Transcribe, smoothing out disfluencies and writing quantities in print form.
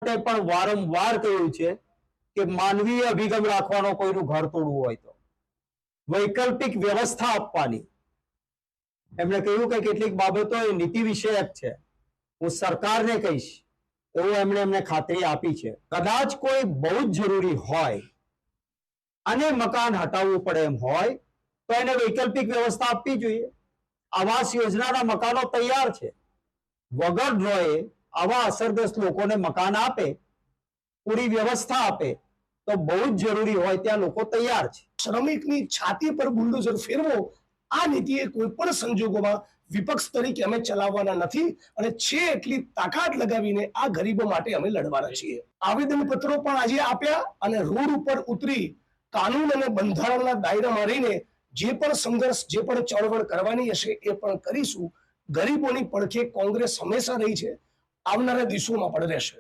માટે પણ વારંવાર કહ્યું છે કે માનવીય અભિગમ રાખવાનો, કોઈનું ઘર તોડવું હોય તો વૈકલ્પિક વ્યવસ્થા આપવાની. એમણે કહ્યું કે કેટલીક બાબતો એ નીતિ વિષયક છે, હું સરકારને કહીશ, એવું એમને ખાતરી આપી છે. કદાચ કોઈ બહુ જ જરૂરી હોય અને મકાન હટાવવું પડે એમ હોય તો એને વૈકલ્પિક વ્યવસ્થા આપવી જોઈએ. આવાસ યોજનાના મકાનો તૈયાર છે, વગર ડ્રોએ આવા અસરગ્રસ્ત લોકોને મકાન આપે, પૂરી વ્યવસ્થા આપે તો બહુ જ જરૂરી હોય ત્યાં લોકો તૈયાર છે. શ્રમિકની છાતી પર બુલડોઝર ફેરવો, આ નીતિએ કોઈ પણ સંજોગોમાં વિપક્ષ તરીકે અમે ચલાવવાના નથી અને છે એટલી તાકાત લગાવીને આ ગરીબો માટે અમે લડવાના છીએ. આવેદન પત્રો પણ આજે આપ્યા અને રોડ ઉપર ઉતરી કાનૂન અને બંધારણના દાયરામાં રહીને જે પણ સંઘર્ષ, જે પણ ચળવળ કરવાની હશે એ પણ કરીશું. ગરીબોની પડખે કોંગ્રેસ હંમેશા રહી છે, આવનારા દિવસોમાં પણ રહેશે.